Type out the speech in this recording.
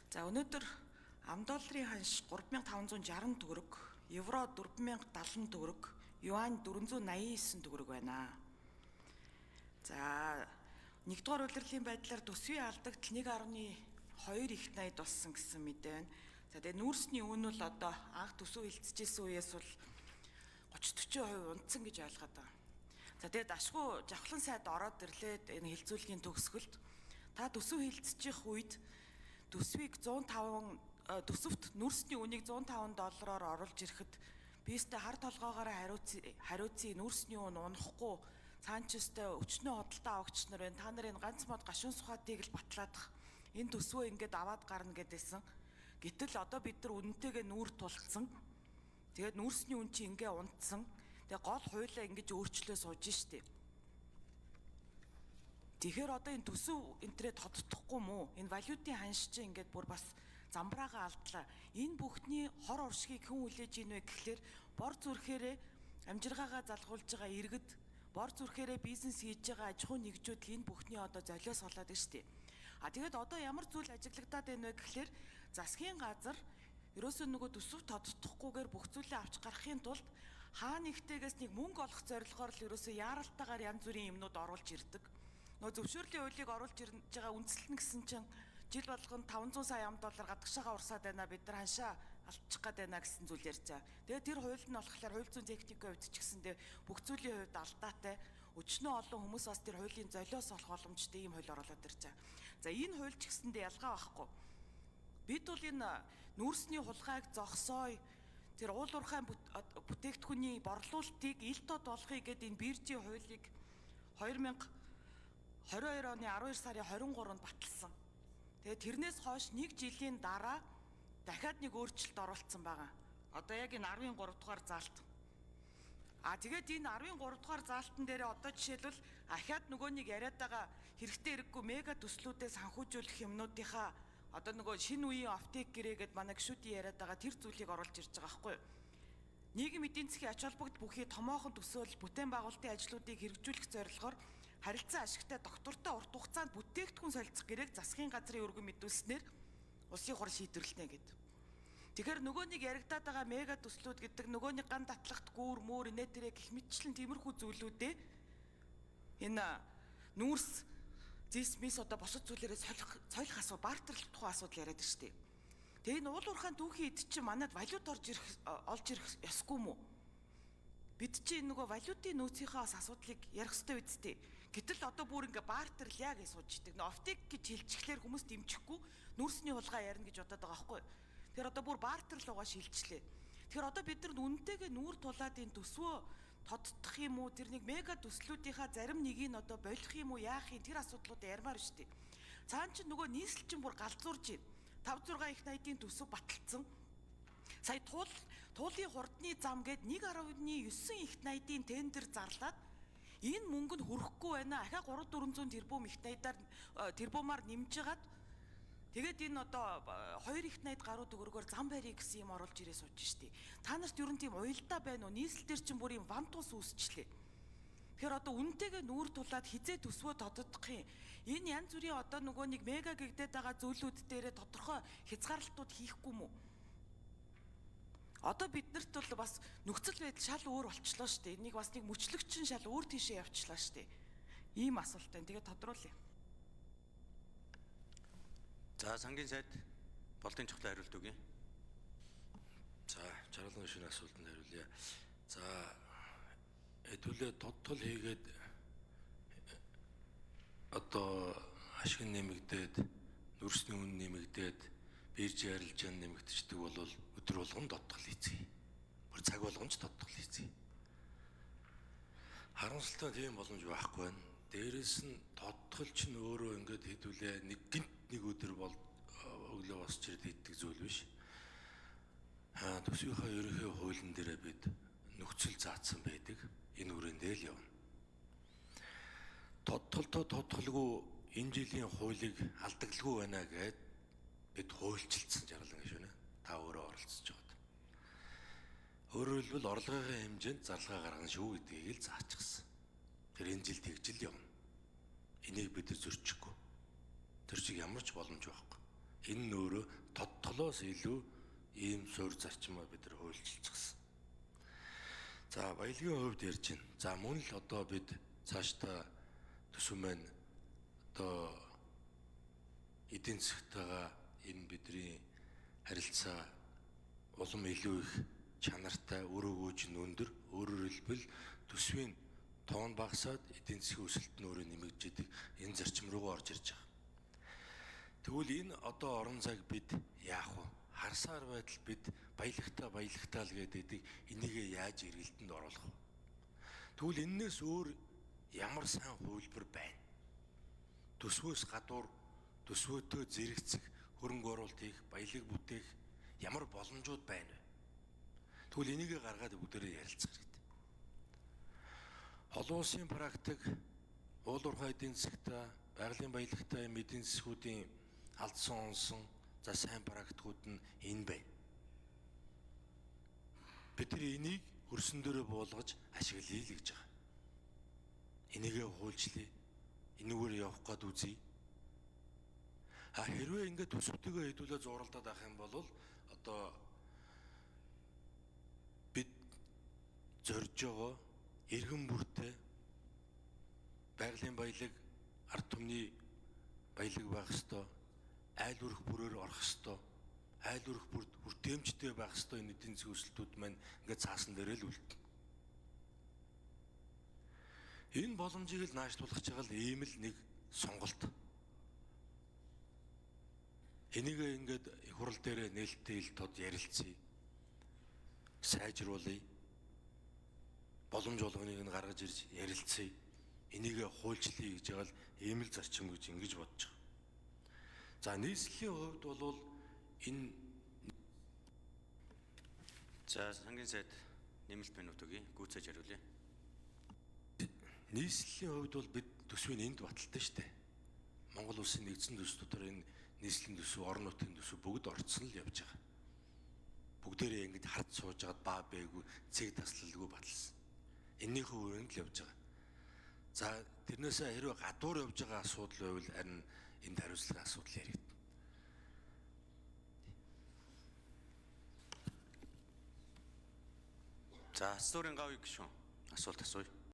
За өнөөдөр $10 ханш 3560 төгрөг, евро 4070 төгрөг, юань 489 төгрөг байна. За нэгдүгээр улирлын байдлаар төсвийн алдагт 1.2 их найд болсон гэсэн мэдээ байна. За тэгээ нүүрсний үн бол одоо анх төсөв хилцэжсэн үеэс бол 30-40% унтсан гэж ойлгоод байна. За тэгээд ашгүй жавхлан сайд ороод ирлээд энэ хилцүүлгийн төгсгөлд та төсөв хилцчих үед төсвийг 105 төсөвт нүүрсний үнийг $105 оруулж ирэхэд биестэй хар толгоогоор хариуцсан нүүрсний үн унахгүй цаанчстай өчнөө хөдөлთა авагч нар байна. Та нарын ганц мод гашуун сухатыг л батлаадах энэ төсвөө ингээд аваад гарна гэдээсэн. Гэтэл одоо бид нар үнэнтэйгээ нүүр тулцсан. Тэгээд нүүрсний үн чи ингээ унтсан. Тэгээ гол хуулиа ингэж өөрчлөө сууж штеп. Тэгэхээр одоо энэ төсөв энтрээ тодтохгүй мүү? Энэ валютын ханш чинь ингээд бүр бас замбраагаа алдлаа. Энэ бүхний хор уршгийг хэн хүлээж ийн вэ гэхлээр бор зүрхээрээ амжиргаагаа залгуулж байгаа иргэд, бор зүрхээрээ бизнес хийж байгаа аж ахуйн нэгжүүд энэ бүхний одоо золиос болоод байна штеп. Тэгээд одоо ямар зүйл ажиглагдаад байна вэ гэхлээр засгийн газар ерөөсөө нөгөө төсөв тодтохгүйгээр бүх зүйлээ авч гарахын тулд хаа нэгтэйгээс нэг мөнгө олох зорилгоор л ерөөсөө яаралтайгаар янз бүрийн юмнууд оруулж ирдэг. Нөгөө зөвшөөрлийн хуулийг оруулж ирж байгаа үндэслэн гэсэн чинь жил болгонд $500 сая гадагшаага урсаад байна, бид нар ханшаа алдчих гээд байна гэсэн зүйл ярьж байгаа. Тэгээд тэр хууль нь болохоор хууль зүйн техникийн хувьд ч гэсэндээ бүх зүйлийн хувьд алдаатай. Өчнөө олон хүмүүс бас тэр хуулийн золиос олох боломжтой ийм хууль оруулаад ирж байгаа. За энэ хууль ч гэсэндээ ялгаа байхгүй. Бид бол энэ нүүрсний хулгайг зогсооё, тэр уул уурхайн бүтээгдэхүүний борлуулалтыг ил тод болохыг гээд энэ биржийн хуулийг 2022 оны 12 сарын 23-нд баталсан. Тэгээд тэрнээс хойш нэг жилийн дараа дахиад нэг өөрчлөлт оруулсан байгаа. Одоо яг энэ 13 дугаар заалт. Тэгээд энэ 13 дугаар заалтан дээр одоо жишээлбэл ахаад нөгөө нэг яриад байгаа хэрэгтэй хэрэггүй мега төслүүдээ санхүүжүүлэх юмнуудынхаа одоо нөгөө шинэ үеийн офтек гэрээгээд манай гişүүдийн яриад байгаа тэр зүйлийг оруулж ирж байгаа байхгүй юу? Нийгмийн эдийн засгийн ач холбогдол бүхий томоохон төсөөл бүтээн байгуулалтын ажлуудыг хэрэгжүүлэх зорилгоор харилцан ашигтай доктортой урт хугацаанд бүтээгдэхүүн солилцох гэрээг засгийн газрын өргөн мэдүүлснээр улсын хурал шийдвэрлэнэ гэдэг. Тэгэхээр нөгөө нэг яригадаад байгаа мега төслүүд гэдэг нөгөө нэг ган татлагт гүүр мөр инээтрээ гих мэтчлэн тиймэрхүү зүйлүүдээ энэ нүүрс зис мис одоо босод зүйлээрээ цойлох асуудал, бартерлах тухай асуудал яриад байна шүү дээ. Тэгээ энэ уул уурхайн түүхийн эд чинь манад валют олж ирэх ёсгүй мүү? Бид чинь нөгөө валютын нөөцийнхаа бас асуудлыг ярих ёстой үсттэй. Гэтэл одоо бүр ингээ бартерл яг гэж сууж идэг. Офтек гэж хэлчихлээр хүмүүс дэмжихгүй нүүрсний хулгай ярина гэж бодоод байгаа байхгүй. Тэгэхээр одоо бүр бартерл угаа шилжлээ. Тэгэхээр одоо бид нар үнэнтэйгээ нүүр тулаад энэ төсвөө тодтох юм уу? Тэр нэг мега төслүүдийнхаа зарим нэгийг одоо болох юм уу? Яах юм? Тэр асуудлуудаа ярмаар шүү дээ. Цаан чинь нөгөө нийслэл чинь бүр галзуурж байна. 5-6 их найдын төсөв баталсан. Сая туулын хурдны зам гээд 1.9 их найдын тендер зарлаад энэ мөнгө нь хүрэхгүй байна. Ахаа 300-400 тэрбум их найдаар тэрбумаар нэмжгаад тэгээд энэ одоо 2 их найд гаруй төгрөгөөр зам барья гэсэн юм оруулж ирээ сууж штий. Та нарт ерөн тийм уялдаа байна уу? Нийслэл дээр чинь бүр юм вантус үүсчлээ. Тэгэхээр одоо үнэнтэйгээ нүүр тулаад хизээ төсвөө тодтох юм. Энэ янз бүрийн одоо нөгөө нэг мега гэгдээд байгаа зүйлүүд дээрээ тодорхой хязгаарлалтууд хийхгүй мүү? Одоо биднэрт бол бас нөхцөл байдал шал өөр болчлоо шүү дээ. Энийг бас нэг мөчлөгч шал өөр тийшээ явчлаа шүү дээ. Ийм асуулт байна. Тэгээд тодруулъя. За сангийн сайд болтын чухлын хариулт өгье. За жаргалын шинэ асуултанд хариулъя. За хэдүүлээ тодтол хийгээд одоо ашиг нэмэгдээд нүүрсний үн нэмэгдээд биржийн арилжаа нэмэгдчихдэг бол өдөр болгон тодтол хийцгээе. Бүр цаг болгон ч тодтол хийцгээе. Харамсалтай тийм боломж байхгүй байна. Дээрээс нь тодтол чинь өөрөө ингээд хэдүүлээ нэг өдөр бол өглөө босч ирээд иддэг зүйл биш. Төсвийнхаа ерөнхий хуулийн дээрээ бид нөхцөл заасан байдаг. Энэ үрээндээ л явна. Тодтолтой тодтолгүй энэ жилийн хуулийг алдаглагүй байна гэд бид хуульчилсан жаргалан гişүнэ. Та өөрөө оролцож байгаа. Өөрөөр хэлбэл орлогын хэмжээнд зарлага гаргана шүү гэдгийг л заачихсан. Тэр энэ жил тэгжил явна. Энийг бид зөрчихгүй. Тэр чиг ямар ч боломж байхгүй. Энэ нь өөрөө тодтолоос илүү ийм суурь зарчмаа бид нар хуульчилчихсан. За баялагын хувьд ярьж байна. За мөн л одоо бид цаашдаа төсөв маань одоо эдийн засгтайгаа энэ бидний харилцаа улам илүү их чанартай, өрөөгөөж нь өндөр, өөрөөр хэлбэл төсвийн тоон багасаад эдийн засгийн өсөлт нь өөрөө нэмэгдэж идэг энэ зарчим руугаа орж ирж байгаа. Тэгвэл энэ одоо орон зайг бид яах вэ? Харсаар байтал бид баялагтаа л гэдэг энийгээ яаж эргэлтэнд оруулах вэ? Тэгвэл энээс өөр ямар сайн хувилбар байна? Төсвөөс гадуур төсвөөдөө зэрэгцэх, хөрөнгө оруулалт хийх, баялаг бүтээх ямар боломжууд байна вэ? Тэгвэл энийгээ гаргаад бүгдээрээ ярилцах хэрэгтэй. Олон улсын практик, уулуурхай эдийн засгтаа, байгалийн баялагтай эдийн засгуудын алдсан онсон за сайн практикууд нь энэ байна. Бид нар энийг хөрсөн дээрээ буулгаж ашиглая л гэж байгаа. Энийгээ хуульчлая. Энүүгээр явах гээд үзье. Хэрвээ ингээд төсөвтэйгээ хэдүүлээ зуралдаад авах юм бол одоо бид зорж байгаа эргэн бүртээ байгалийн баялаг, ард түмний баялаг байх ёстой, айл өрх бүрээр орох ёстой, айл өрх бүрт хүртээмжтэй байх ёстой энэ эдийн засгийн өсөлтүүд маань ингээд цаасан дээрээ л үлдэнэ. Энэ боломжийг л нааш тулгаж байгаа л ийм л нэг сонголт. Энийг ингээд их хурал дээр нээлттэй ил тод ярилцъя. Сайжруулъя. Боломж болгоныг нь гаргаж ирж ярилцъя. Энийг хуульчлая гэж байгаа л ийм л зарчим гэж ингэж бодож байгаа. За нийслэлийн хувьд бол энэ За сангийн сайд нэмэлт минут өгье. Гүйцээж хариулъя. нийслэлийн хувьд бол бид төсвийн энд баталтай шүү дээ. Монгол улсын нэгдсэн төсв дотор энэ нийслэлийн төсөв, орон нутгийн төсөв бүгд орцсон л явж байгаа. Бүгдээрээ ингэж хард сууж агаад баа бээгүй, цэг таслалгүй баталсан. Энийхээ үрээнд л явж байгаа. За тэрнээсээ хэрвээ гадуур явж байгаа асуудал байвал харин энд хариуцлагын асуудал яригдана. За асуурын гавь гишүүн асуулт асууя.